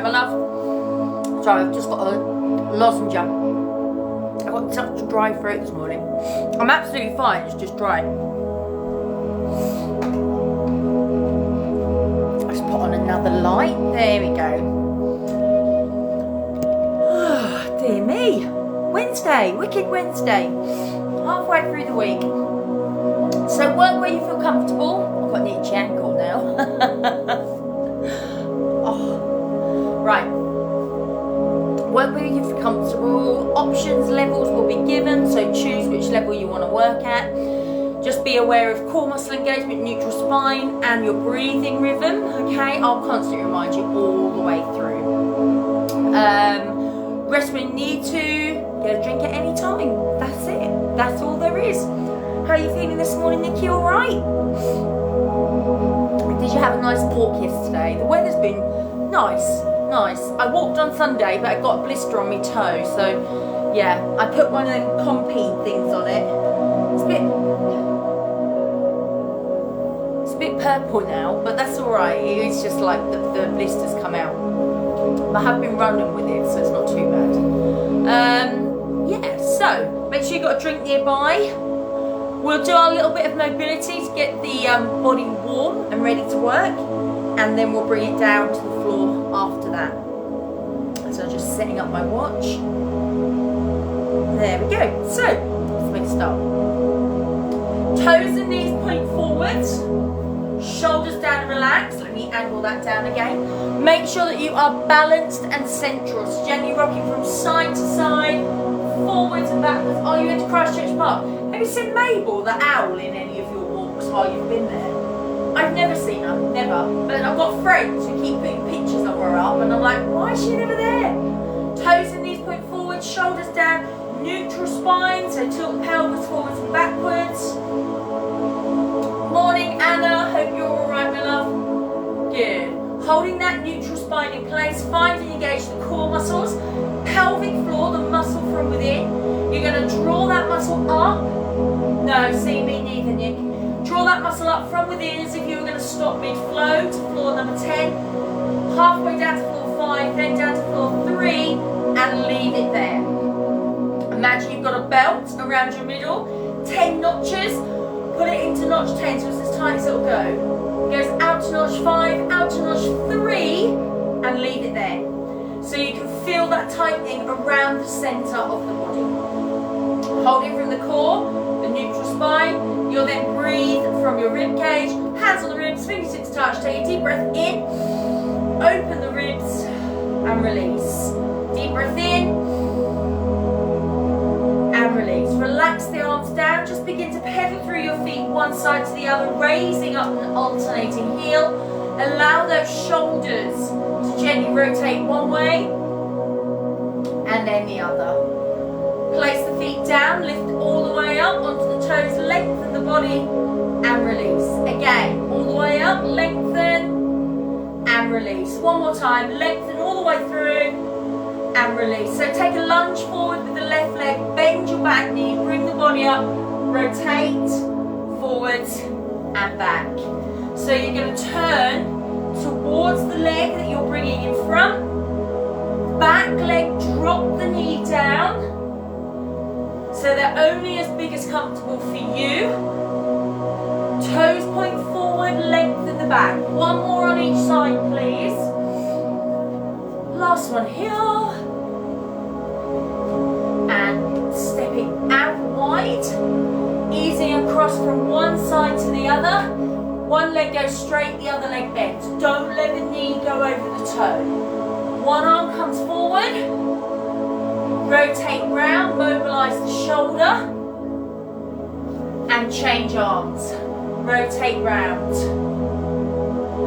my love. Sorry, I've just got a lozenge. I've got such dry throat this morning. I'm absolutely fine, it's just dry. Let's put on another light. There we go. Oh, dear me. Wednesday, wicked Wednesday. Halfway through the week. So work where you feel comfortable. I've got an itchy ankle now. Oh, right. Work where you feel comfortable. Options, levels will be given, so choose which level you want to work at. Just be aware of core muscle engagement, neutral spine, and your breathing rhythm. Okay, I'll constantly remind you all the way through. Rest when you need to. Get a drink at any time. That's it. That's all there is. How are you feeling this morning, Nikki? All right? Did you have a nice walk yesterday? The weather's been nice. I walked on Sunday, but I got a blister on my toe. So, yeah, I put one of them Compeed things on it. It's a bit purple now, but that's all right. It's just like the blisters come out. I have been running with it, so it's not too bad. Yeah, so make sure you've got a drink nearby. We'll do our little bit of mobility to get the body warm and ready to work, and then we'll bring it down to the floor after that. So just setting up my watch. There we go. So let's make a start. Toes and knees point forwards, shoulders down and relaxed. Let me angle that down again. Make sure that you are balanced and central. So gently rocking from side to side, forwards and backwards. Are you into Christchurch Park? Have you seen Mabel the owl in any of your walks while you've been there? I've never seen her, never. But I've got friends who keep putting pictures of her up, and I'm like, why is she never there? Toes and knees point forwards, shoulders down, neutral spine, so tilt the pelvis forwards and backwards. Morning, Anna. Hope you're all right, my love. Good. Holding that neutral spine in place, find and engage the core muscles, pelvic floor, the muscle from within. You're going to draw that muscle up. No, see me neither, Nick. Draw that muscle up from within as if you were going to stop mid-flow to floor number 10. Halfway down to floor 5, then down to floor 3, and leave it there. Imagine you've got a belt around your middle, 10 notches. Put it into notch 10, so it's as tight as it'll go. It goes out to notch 5, out to notch 3, and leave it there. So you can feel that tightening around the centre of the body. Hold it from the core, the neutral spine. You'll then breathe from your rib cage, hands on the ribs, fingertips touch. Take a deep breath in, open the ribs, and release. Deep breath in, and release. Relax the arms down, just begin to pedal through your feet one side to the other, raising up an alternating heel. Allow those shoulders to gently rotate one way and then the other. Place the feet down, lift all the way up onto the toes, lengthen the body and release. Again, all the way up, lengthen and release. One more time, lengthen all the way through and release. So take a lunge forward with the left leg, bend your back knee, bring the body up, rotate, forwards and back. So you're going to turn towards the leg that you're bringing in front, back leg, drop the knee down, so they're only as big as comfortable for you. Toes point forward, lengthen the back. One more on each side, please. Last one here. And stepping out wide, easing across from one side to the other. One leg goes straight, the other leg bends. Don't let the knee go over the toe. One arm comes forward. Rotate round, mobilise the shoulder. And change arms. Rotate round.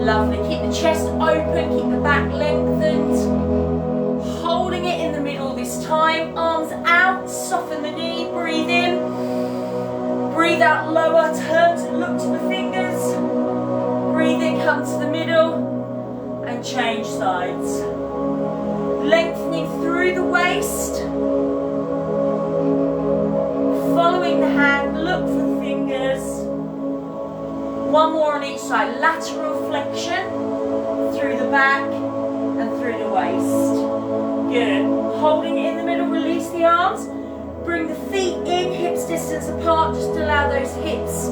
Lovely. Keep the chest open, keep the back lengthened. Holding it in the middle this time. Arms out, soften the knee, breathe in. Breathe out lower, turn to look to the fingers. Breathe in, come to the middle. And change sides. Lengthening through the waist. Following the hand, look for the fingers. One more on each side. Lateral flexion through the back and through the waist. Good. Holding it in the middle, release the arms. Bring the feet in, hips distance apart. Just allow those hips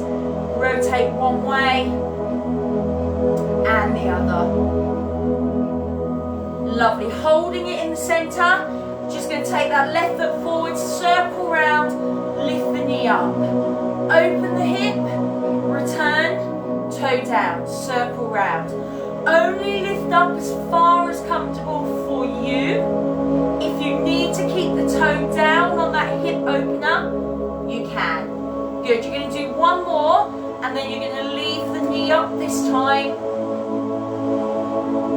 rotate one way and the other. Lovely. Holding it in the center. Just going to take that left foot forward, circle round, lift the knee up. Open the hip, return, toe down, circle round. Only lift up as far as comfortable for you. If you need to keep the toe down on that hip opener, you can. Good, you're going to do one more and then you're going to leave the knee up this time.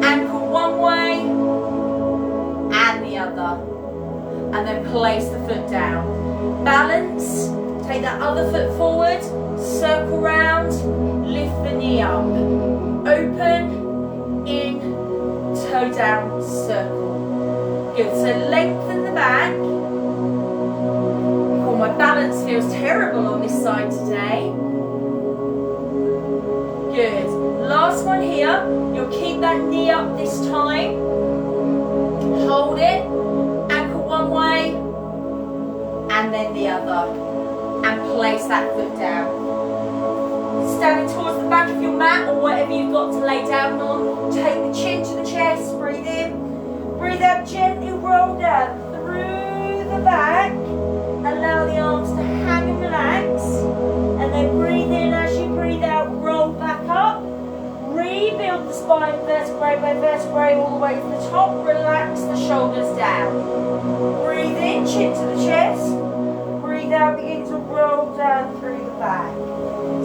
Ankle one way and the other. And then place the foot down. Balance, take that other foot forward, circle round, lift the knee up. Open, in, toe down, circle. Good, so lengthen the back. Oh, my balance feels terrible on this side today. Good, last one here. You'll keep that knee up this time. Hold it. One way and then the other, and place that foot down. Standing towards the back of your mat or whatever you've got to lay down on. Take the chin to the chest, breathe in, breathe out, gently roll down through the back. Allow the arms to hang and relax, and then breathe in as you breathe out, roll back up. Rebuild the spine vertebrae by vertebrae all the way to the top. Relax the shoulders down. Breathe in, chin to the chest. Breathe out, begin to roll down through the back.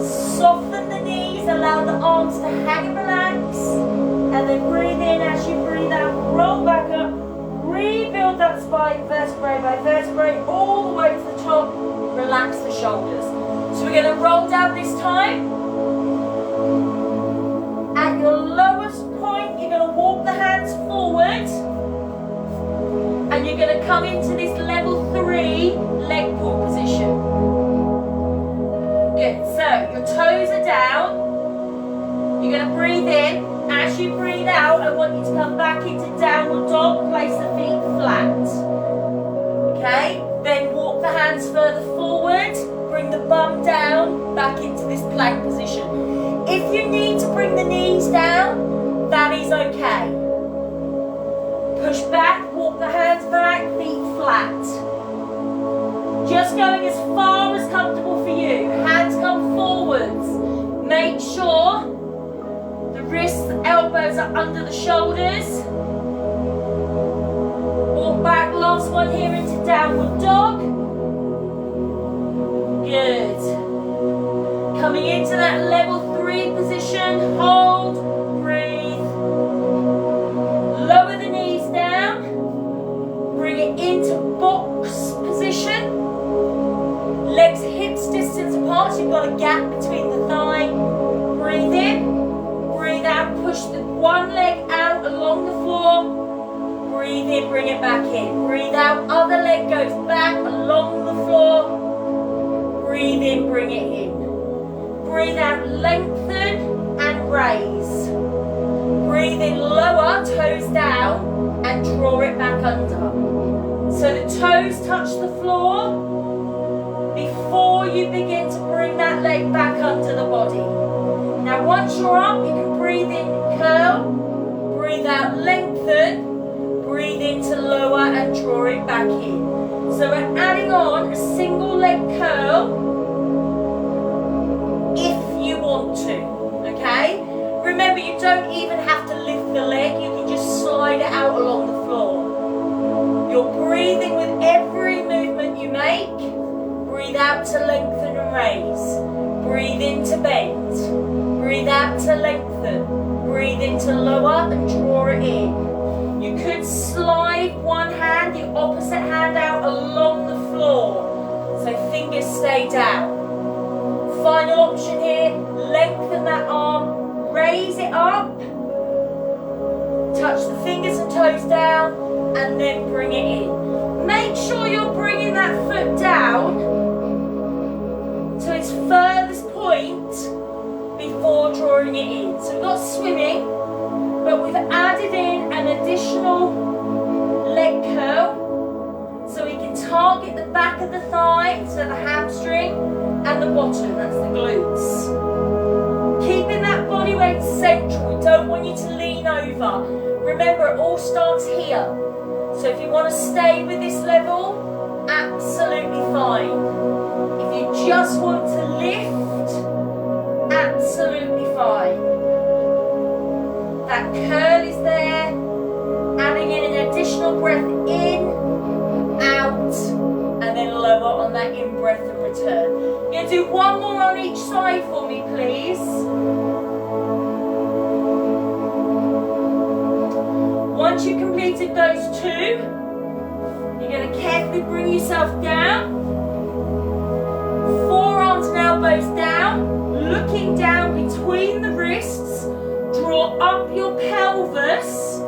Soften the knees, allow the arms to hang and relax. And then breathe in as you breathe out, roll back up. Rebuild that spine vertebrae by vertebrae all the way to the top. Relax the shoulders. So we're going to roll down this time. At your lowest point, you're going to walk the hands forward and you're going to come into this level 3 leg pull position. Good, so your toes are down. You're going to breathe in. As you breathe out, I want you to come back into downward dog, place the feet flat. Okay, then walk the hands further forward, bring the bum down, back into this plank position. If you need to bring the knees down, that is okay. Push back, walk the hands back, feet flat. Just going as far as comfortable for you. Hands come forwards. Make sure the wrists, elbows are under the shoulders. Walk back, last one here into downward dog. Good. Coming into that level 3 position, hold, breathe. Lower the knees down, bring it into box position. Legs hips distance apart, so you've got a gap between the thigh. Breathe in, breathe out, push the one leg out along the floor. Breathe in, bring it back in. Breathe out, other leg goes back along the floor. Breathe in, bring it in. Breathe out, lengthen and raise. Breathe in, lower, toes down, and draw it back under. So the toes touch the floor before you begin to bring that leg back under the body. Now once you're up, you can breathe in, curl, breathe out, lengthen, breathe into lower and draw it back in. So we're adding on a single leg curl if you want to, okay? Remember, you don't even have to lift the leg, you can just slide it out along the floor. You're breathing with every movement you make. Breathe out to lengthen and raise. Breathe in to bend. Breathe out to lengthen. Breathe in to lower and draw it in. You could slide one hand, the opposite hand out along the floor. So fingers stay down. Final option here, lengthen that arm, raise it up, touch the fingers and toes down, and then bring it in. Make sure you're bringing that foot down to its furthest point before drawing it in. So we've got swimming, but we've added in an additional leg curl. So we can target the back of the thigh, so the hamstring, and the bottom, that's the glutes. Keeping that body weight central, we don't want you to lean over. Remember, it all starts here. So if you want to stay with this level, absolutely fine. If you just want to lift, absolutely fine. That curl is there, adding in an additional breath in, out, and then lower on that in-breath and return. You're going to do one more on each side for me, please. Once you've completed those two, you're going to carefully bring yourself down. Forearms and elbows down, looking down between the wrists. Draw up your pelvis.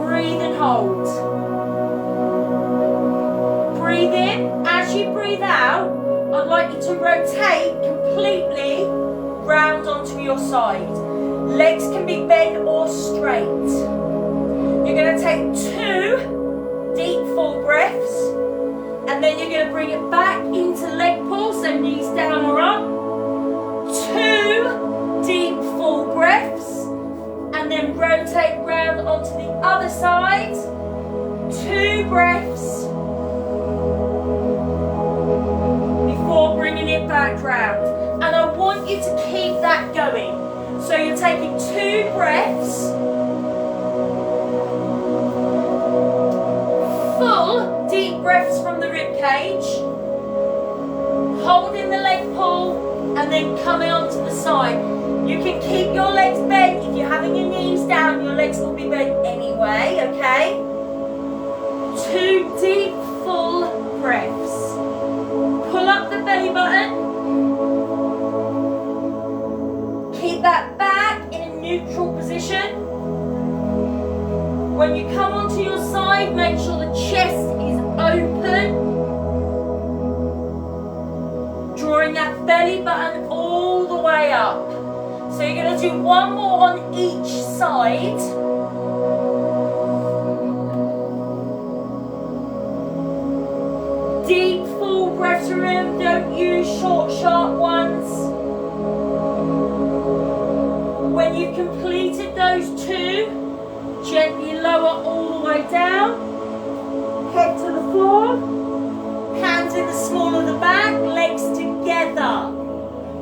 Breathe and hold. Breathe in. As you breathe out, I'd like you to rotate completely round onto your side. Legs can be bent or straight. You're going to take 2 deep full breaths, and then you're going to bring it back into leg pull, so knees down or up. 2 deep full breaths, and then rotate round onto the other side. 2 breaths before bringing it back round. And I want you to keep that going. So you're taking 2 breaths, full deep breaths from the rib cage, holding the leg pull, and then coming onto the side. You can keep your legs bent. If you're having your knees down, your legs will be bent anyway, okay? 2 deep, full breaths. Pull up the belly button. Keep that back in a neutral position. When you come onto your side, make sure the chest is open. Drawing that belly button all the way up. So you're going to do one more on each side. Deep, full breaths. Remember, don't use short, sharp ones. When you've completed those 2, gently lower all the way down. Head to the floor. Hands in the small of the back. Legs together.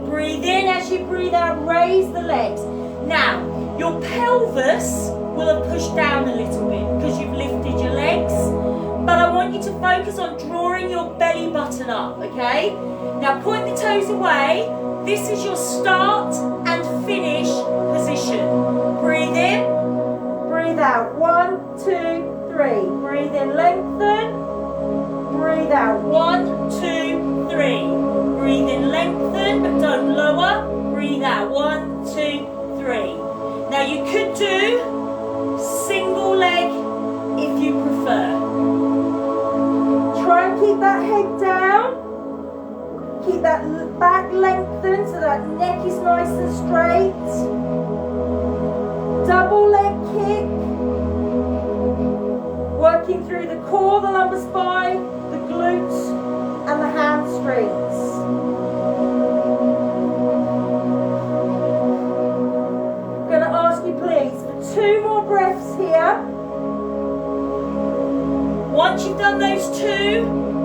Breathe in. As you breathe out, raise the legs. Now, your pelvis will have pushed down a little bit because you've lifted your legs. But I want you to focus on drawing your belly button up, okay? Now, point the toes away. This is your start and finish position. Breathe in. Breathe out. 1, 2, 3. Breathe in, lengthen. Breathe out. 1, 2, 3. Breathe in, lengthen, but don't lower. Breathe out. 1, 2, 3. Now you could do single leg if you prefer. Try and keep that head down. Keep that back lengthened so that neck is nice and straight. Double leg kick. Working through the core, the lumbar spine, the glutes, and the hamstrings. I'm going to ask you please for 2 more breaths here. Once you've done those 2,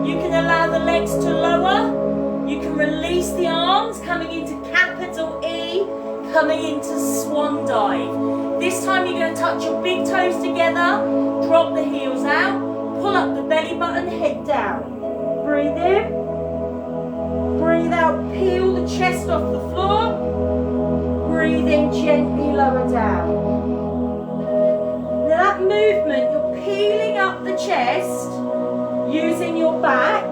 you can allow the legs to lower. You can release the arms, coming into capital E, coming into swan dive. This time you're going to touch your big toes together, drop the heels out, pull up the belly button, head down. Breathe in, breathe out, peel the chest off the floor, breathe in, gently lower down. Now that movement, you're peeling up the chest, using your back.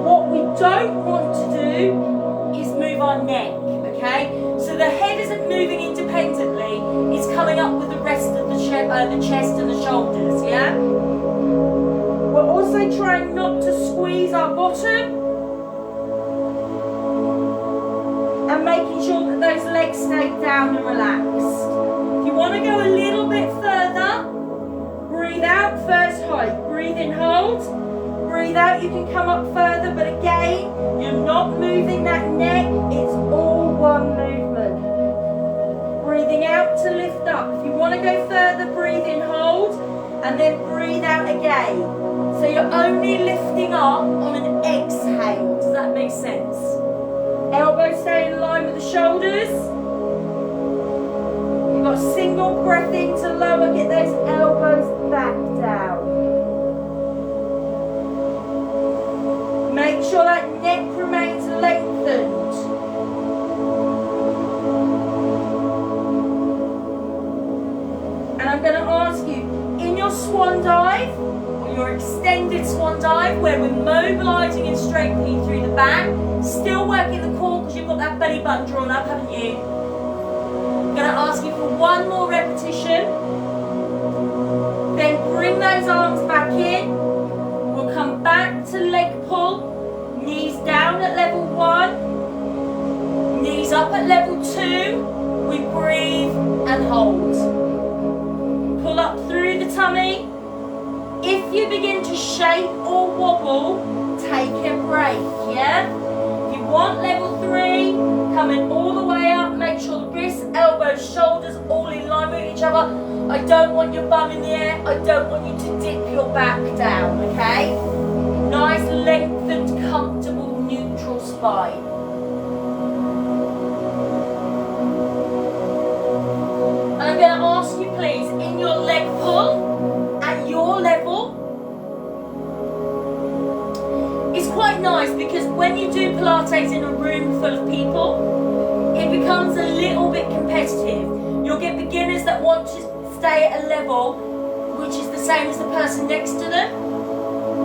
What we don't want to do is move our neck, okay? So the head isn't moving independently, it's coming up with the rest of the chest and the shoulders, yeah? We're also trying not to squeeze our bottom and making sure that those legs stay down. down and relaxed. If you want to go a little bit further, breathe out, first height. Breathe in, hold. Breathe out, you can come up further, but again, you're not moving that neck, it's all one movement. Breathing out to lift up. If you want to go further, breathe in, hold, and then breathe out again. So you're only lifting up on an exhale. Does that make sense? Elbows stay in line with the shoulders. You've got a single breath in to lower, get those elbows back down. Make sure that neck remains lengthened. And I'm going to ask you, in your swan dive, or your extended swan dive, where we're mobilising and strengthening through the back, still working the core because you've got that belly button drawn up, haven't you? I'm going to ask you for one more repetition. Then bring those arms back in. We'll come back to leg pull. Knees down at level 1. Knees up at level 2. We breathe and hold. Pull up through the tummy. If you begin to shake or wobble, take a break, yeah? If you want level 3, coming all the way up, make sure the wrists, elbows, shoulders all in line with each other. I don't want your bum in the air. I don't want you to dip your back down, okay? Nice, lengthened, comfortable, neutral spine. And I'm going to ask you, please, in your leg pull, at your level, it's quite nice because when you do Pilates in a room full of people, it becomes a little bit competitive. You'll get beginners that want to stay at a level which is the same as the person next to them,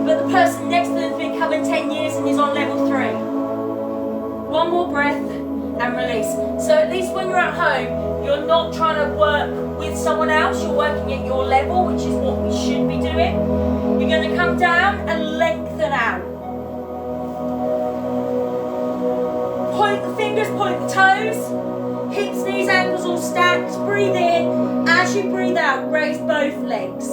but the person next to them has been coming 10 years and is on level 3. One more breath and release. So at least when you're at home, you're not trying to work with someone else, you're working at your level, which is what we should be doing. You're going to come down and lengthen out. Point the fingers, point the toes, hips, knees, ankles all stacked. Breathe in. As you breathe out, raise both legs.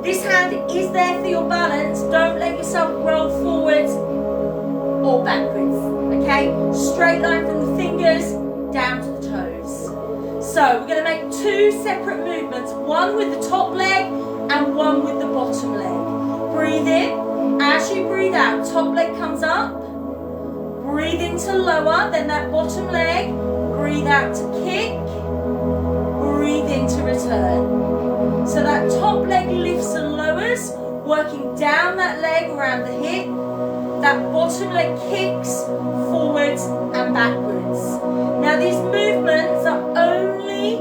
This hand is there for your balance. Don't let yourself roll forwards or backwards, okay? Straight line from the fingers down to the toes. So we're going to make 2 separate movements, one with the top leg and one with the bottom leg. Breathe in. As you breathe out, top leg comes up. Breathe in to lower, then that bottom leg. Breathe out to kick. Breathe in to return. So that top leg lifts and lowers, working down that leg around the hip. That bottom leg kicks forwards and backwards. Now these movements are only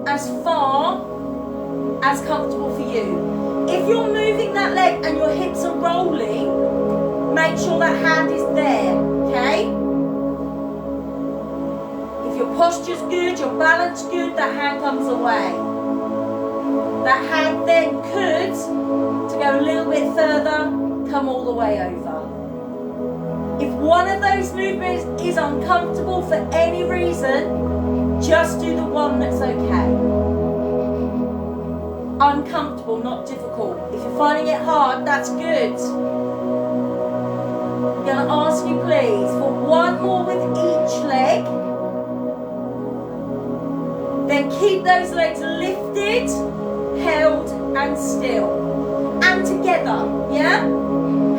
as far as comfortable for you. If you're moving that leg and your hips are rolling, make sure that hand is there, okay? If your posture's good, your balance good, that hand comes away. That hand then could, to go a little bit further, come all the way over. If one of those movements is uncomfortable for any reason, just do the one that's okay. Uncomfortable, not difficult. If you're finding it hard, that's good. I'm going to ask you please for one more with each leg. Then keep those legs lifted, held and still. And together, yeah?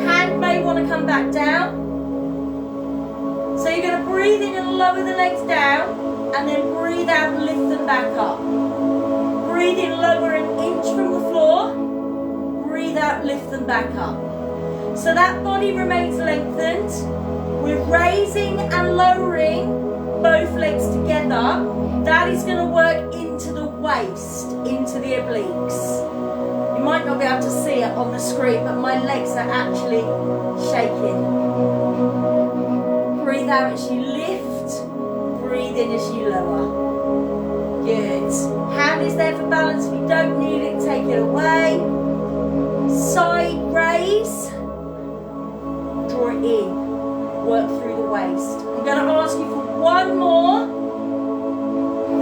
Hand may want to come back down. So you're going to breathe in and lower the legs down, and then breathe out and lift them back up. Breathe in, lower an inch from the floor. Breathe out, lift them back up. So that body remains lengthened. We're raising and lowering both legs together. That is going to work into the waist, into the obliques. You might not be able to see it on the screen, but my legs are actually shaking. Breathe out as you lift, breathe in as you lower. Good. Hand is there for balance. If you don't need it, take it away. Side raise. Draw it in. Work through the waist. I'm going to ask you for one more.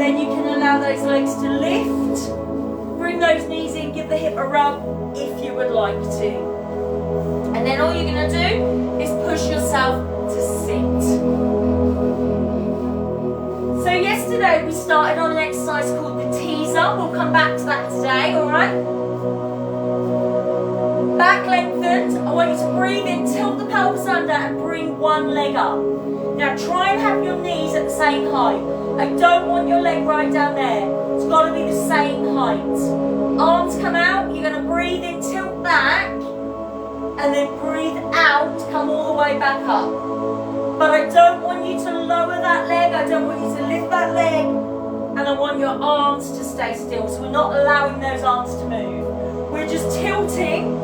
Then you can allow those legs to lift. Bring those knees in, give the hip a rub if you would like to. And then all you're going to do is push yourself to sit. So yesterday we started on an exercise called the teaser. We'll come back to that today, alright? Back lengthened. I want you to breathe in, tilt the pelvis under and bring one leg up. Now try and have your knees at the same height. I don't want your leg right down there. It's got to be the same height. Arms come out. You're going to breathe in, tilt back, and then breathe out, come all the way back up. But I don't want you to lower that leg. I don't want you to lift that leg. And I want your arms to stay still. So we're not allowing those arms to move. We're just tilting,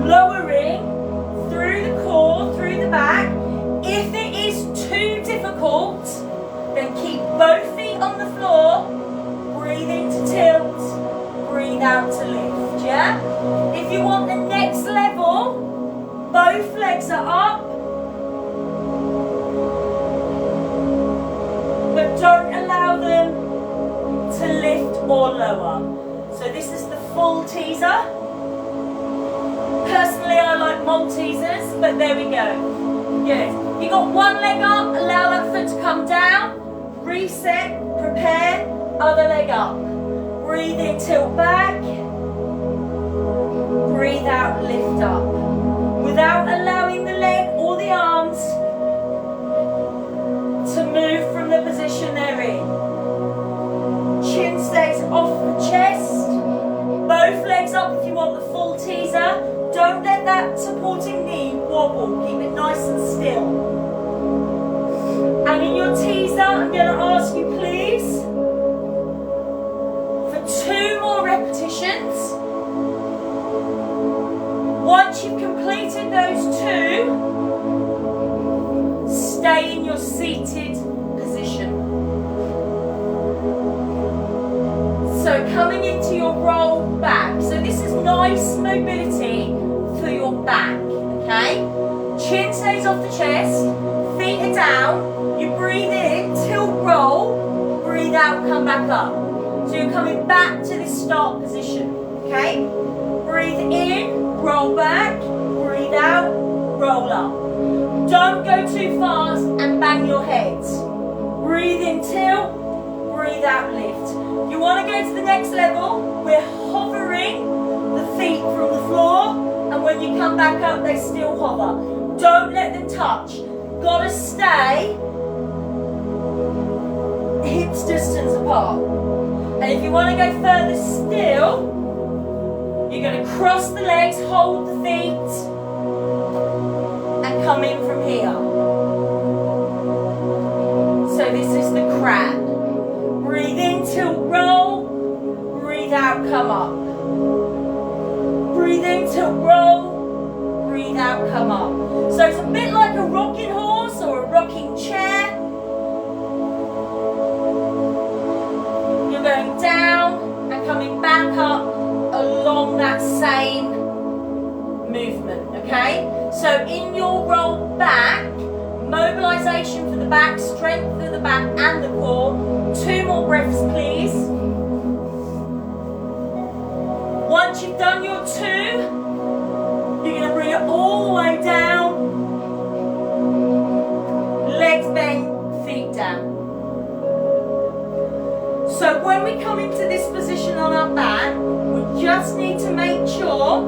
lowering through the core, through the back. If it is too difficult, then keep both feet on the floor. Breathe in to tilt, breathe out to lift, yeah? If you want the next level, both legs are up, but don't allow them to lift or lower. So this is the full teaser. Personally, I like Maltesers, but there we go. Good. You got one leg up, allow that foot to come down, reset, prepare, other leg up. Breathe in, tilt back, breathe out, lift up. Without allowing the leg or the arms to move from the position they're in. Chin stays off the chest, both legs up if you want the full teaser. Don't let that supporting knee wobble, keep it nice and still. And in your teaser, I'm going to ask you please, for 2 more repetitions. Once you've completed those 2, stay in your seated position. So coming into your roll back. So this is nice mobility for your back, okay? Chin stays off the chest, feet are down, you breathe in, tilt, roll, breathe out, come back up. So you're coming back to this start position, okay? Breathe in, roll back, breathe out, roll up. Don't go too fast and bang your head. Breathe in, tilt, breathe out, lift. You want to go to the next level, we're hovering the feet from the floor, and when you come back up, they still hover. Don't let them touch. Gotta stay hips distance apart. And if you want to go further still, you're going to cross the legs, hold the feet, and come in from here. So this is the crab. Breathe in, tilt, roll. Breathe out, come up. Breathe in, tilt, roll. Breathe out, come up. So it's a bit like a rocking horse or a rocking chair. You're going down and coming back up along that same movement, okay? So in your roll back, mobilization for the back, strength for the back and the core. 2 more breaths, please. Once you've done your 2, you're going to bring it all the way down. Legs bend, feet down. So when we come into this position on our back, we just need to make sure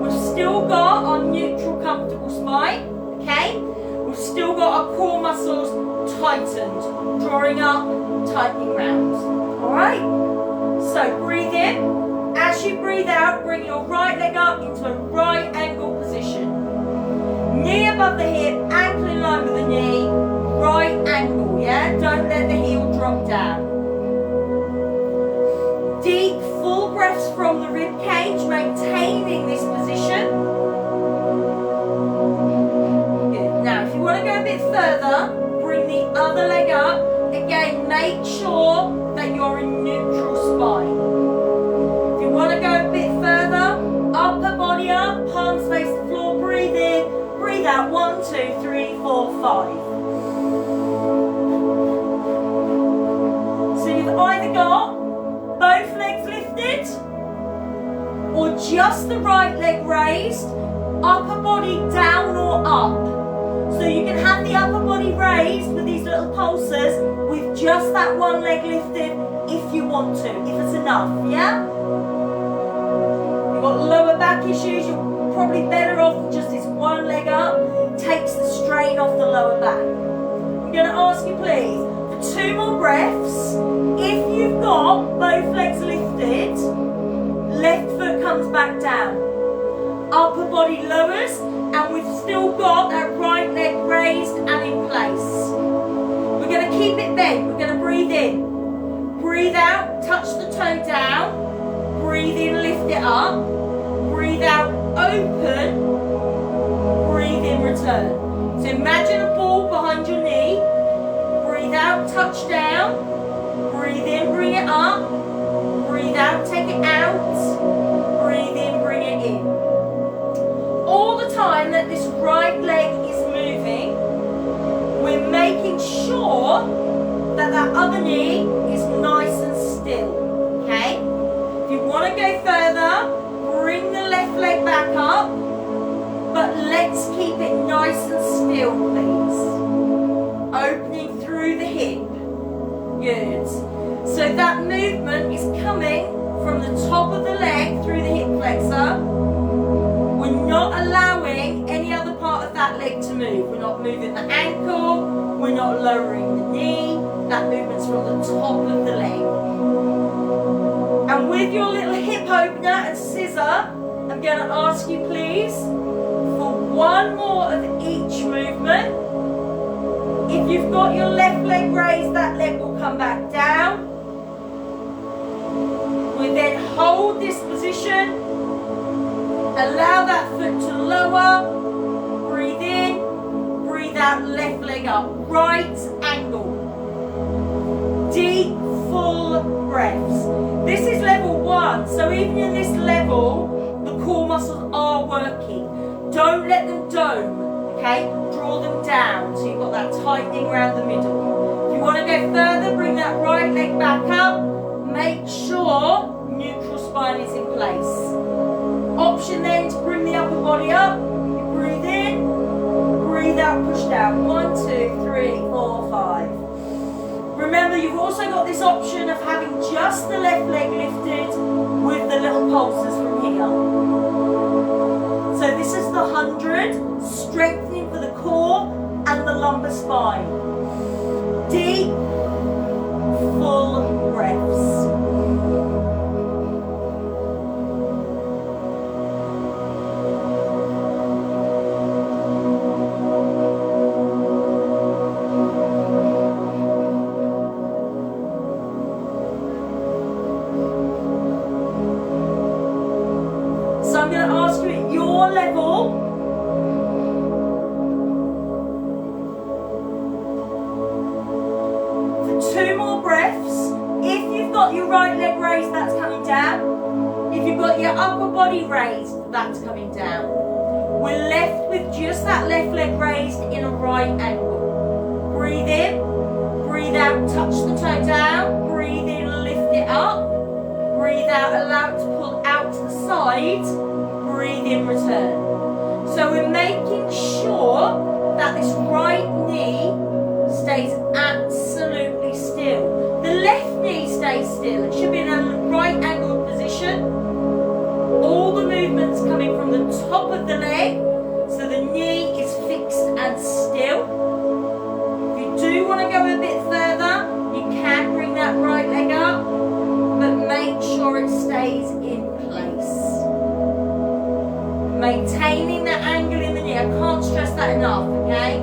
we've still got our neutral, comfortable spine, okay? We've still got our core muscles tightened, drawing up, tightening round. Alright? So breathe in. As you breathe out, bring your right leg up into a right angle position. Knee above the hip, ankle in line with the knee, right angle, yeah? Don't let the heel drop down. Deep, full breaths from the rib cage, maintaining this position. Good. Now, if you want to go a bit further, bring the other leg up. Again, make sure that you're in neutral spine. If you want to go a bit further, upper body up, palms face the floor, breathe in, breathe out, 1, 2, 3, 4, 5. So you've right leg raised, upper body down or up. So you can have the upper body raised with these little pulses with just that one leg lifted if you want to, if it's enough, yeah? If you've got lower back issues, you're probably better off with just this one leg up. Takes the strain off the lower back. I'm going to ask you please, for 2 more breaths, if you've got both legs lifted, left foot comes back down. Upper body lowers, and we've still got that right leg raised and in place. We're going to keep it bent. We're going to breathe in. Breathe out, touch the toe down. Breathe in, lift it up. Breathe out, open. Breathe in, return. So imagine a ball behind your knee. Breathe out, touch down. Breathe in, bring it up. Breathe out, take it out. Breathe in, bring it in. All the time that this right leg is moving, we're making sure that that other knee is nice and still, okay? If you want to go further, bring the left leg back up, but let's keep it nice and still, please. Opening through the hip. Good. So that movement is coming from the top of the leg through the hip flexor. We're not allowing any other part of that leg to move. We're not moving the ankle. We're not lowering the knee. That movement's from the top of the leg. And with your little hip opener and scissor, I'm going to ask you please for 1 more of each movement. If you've got your left leg raised, that leg will come back down. We then hold this position. Allow that foot to lower. Breathe in. Breathe out, left leg up. Right angle. Deep, full breaths. This is level 1. So even in this level, the core muscles are working. Don't let them dome. Okay? Draw them down. So you've got that tightening around the middle. If you want to go further, bring that right leg back up. Make sure neutral spine is in place. Option then to bring the upper body up. You breathe in, breathe out, push down. 1, 2, 3, 4, 5. Remember, you've also got this option of having just the left leg lifted with the little pulses from here. So this is the 100, strengthening for the core and the lumbar spine. Deep, full breaths. So I'm going to ask you at your level, for 2 more breaths. If you've got your right leg raised, that's coming down. If you've got your upper body raised, that's coming down. We're left with just that left leg raised in a right angle. Breathe in, breathe out, touch the toe down. Breathe in, lift it up. Breathe out, allow it to pull out to the side. Breathe in, return. So we're making sure that this right knee stays absolutely still. The left knee stays still. It should be in a right angled position. All the movements coming from the top of the leg, so the knee is fixed and still. If you do want to go a bit further, you can bring that right leg up, but make sure it stays in place. Maintaining that angle in the knee. I can't stress that enough, okay?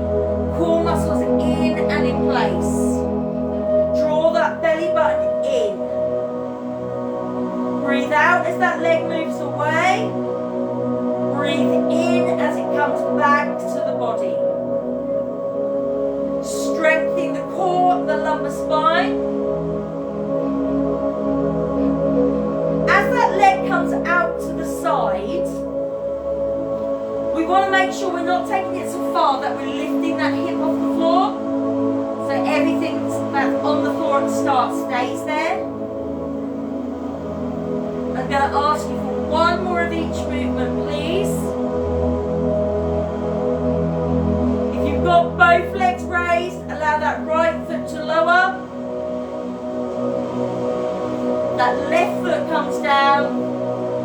Core muscles in and in place. Draw that belly button in. Breathe out as that leg moves away. Breathe in as it comes back to the body. Strengthening the core, the lumbar spine. As that leg comes out to the side, we want to make sure we're not taking it so far that we're lifting that hip off the floor. So everything that's on the floor at the start stays there. I'm going to ask you for One more of each movement, please. If you've got both legs raised, allow that right foot to lower. That left foot comes down.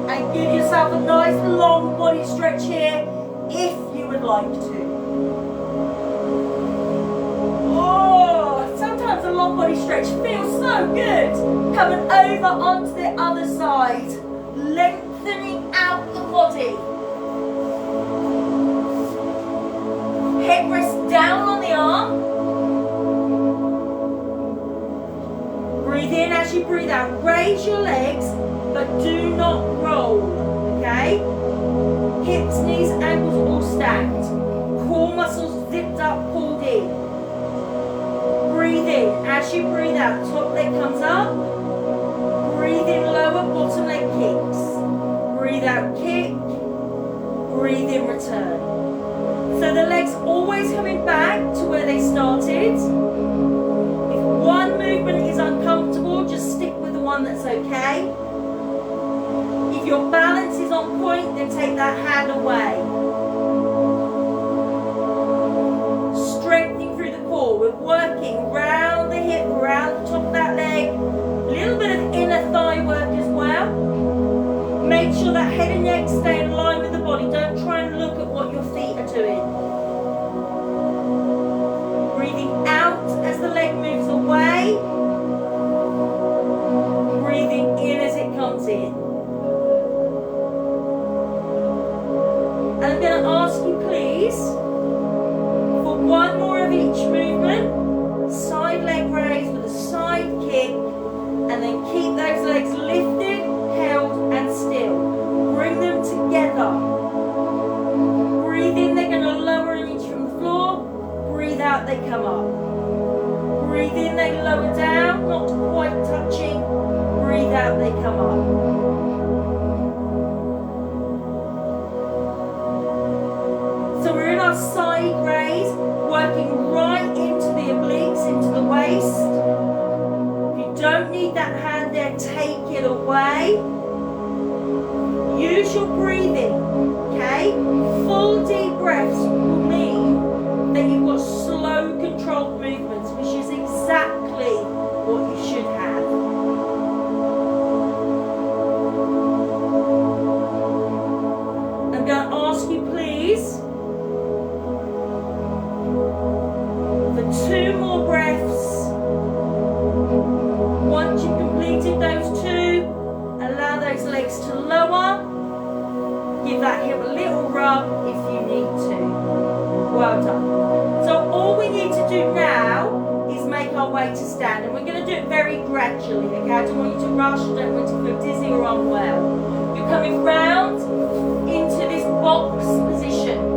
And give yourself a nice long body stretch here, if you would like to. Oh, sometimes a long body stretch feels so good. Coming over onto the other side, lengthening out the body. Head rests down on the arm. Breathe in as you breathe out. Raise your legs, but do not roll, okay? Hips, knees, ankles all stacked. Core muscles zipped up, pulled in. Breathe in. As you breathe out, top leg comes up. Breathe in, lower, bottom leg kicks. Breathe out, kick. Breathe in, return. So the legs always coming back to where they started. If one movement is uncomfortable, just stick with the one that's okay. If your balance is on point, then take that hand away. Strengthening through the core. We're working round the hip, around the top of that leg. A little bit of inner thigh work as well. Make sure that head and neck stay in line with the body. Don't try and look at what your feet are doing. Breathing out as the leg moves away. Breathing in as it comes in. And I'm going to ask you, please, for one more of each movement, side leg raise with a side kick, and then keep those legs lifted, held, and still. Bring them together. Breathe in, they're going to lower an inch from the floor. Breathe out, they come up. Breathe in, they lower down, not quite touching. Breathe out, they come up. Side raise, working right into the obliques, into the waist. If you don't need that hand there, take it away. Use your breathing, okay? Full deep breaths will mean that you've got slow, controlled movements, which is exactly what you should have. I'm going to ask you, please, 2 more breaths. Once you've completed those 2, allow those legs to lower. Give that hip a little rub if you need to. Well done. So all we need to do now is make our way to stand, and we're going to do it very gradually, okay? I don't want you to rush, I don't want you to feel dizzy or unwell. You're coming round into this box position.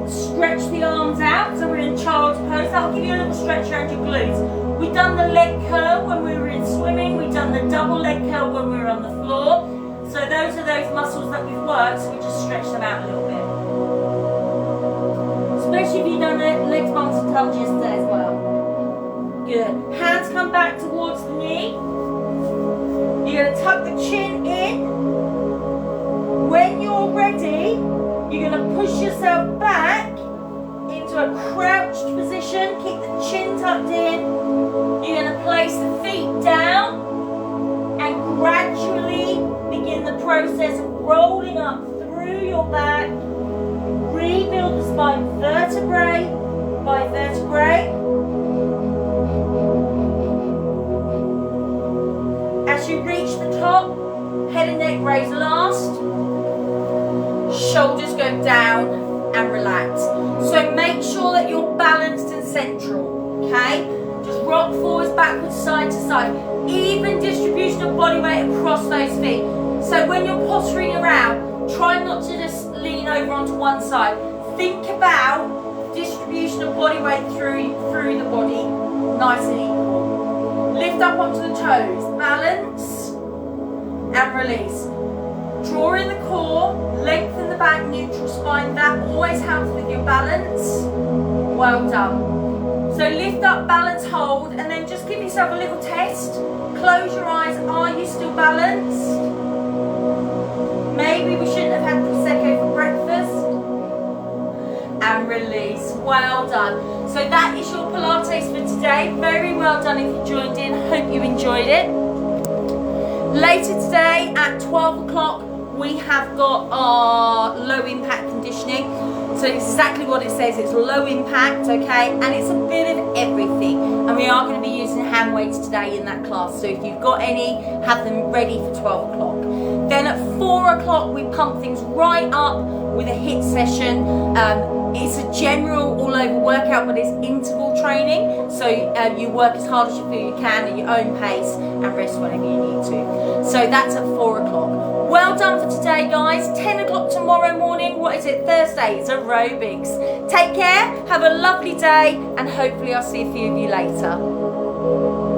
Stretch the arms out, so we're in child's pose. That'll give you a little stretch around your glutes. We've done the leg curl when we were in swimming. We've done the double leg curl when we were on the floor. So those are those muscles that we've worked, so we just stretch them out a little bit. Especially if you've done legs, bumps and tums yesterday as well. Good. Hands come back towards the knee. You're going to tuck the chin in. When you're ready, you're going to push yourself back into a crouched position. Keep the chin tucked in. You're going to place the feet down and gradually begin the process of rolling up through your back. Rebuild the spine vertebrae by vertebrae. As you reach the top, head and neck raise last. Shoulders go down and relax. So make sure that you're balanced and central, okay? Just rock forwards, backwards, side to side. Even distribution of body weight across those feet. So when you're posturing around, try not to just lean over onto one side. Think about distribution of body weight through the body, nice and equal. Lift up onto the toes, balance and release. Draw in the core, lengthen the back, neutral spine. That always helps with your balance. Well done. So lift up, balance, hold, and then just give yourself a little test. Close your eyes. Are you still balanced? Maybe we shouldn't have had Prosecco for breakfast. And release. Well done. So that is your Pilates for today. Very well done if you joined in. Hope you enjoyed it. Later today at 12 o'clock, we have got our low impact conditioning. So it's exactly what it says, it's low impact, okay? And it's a bit of everything. And we are going to be using hand weights today in that class. So if you've got any, have them ready for 12 o'clock. Then at 4 o'clock, we pump things right up with a HIIT session. It's a general all over workout, but it's interval training. So you work as hard as you feel you can at your own pace and rest whenever you need to. So that's at 4 o'clock. Well done for today, guys. 10 o'clock tomorrow morning. What is it? Thursday. It's aerobics. Take care. Have a lovely day. And hopefully I'll see a few of you later.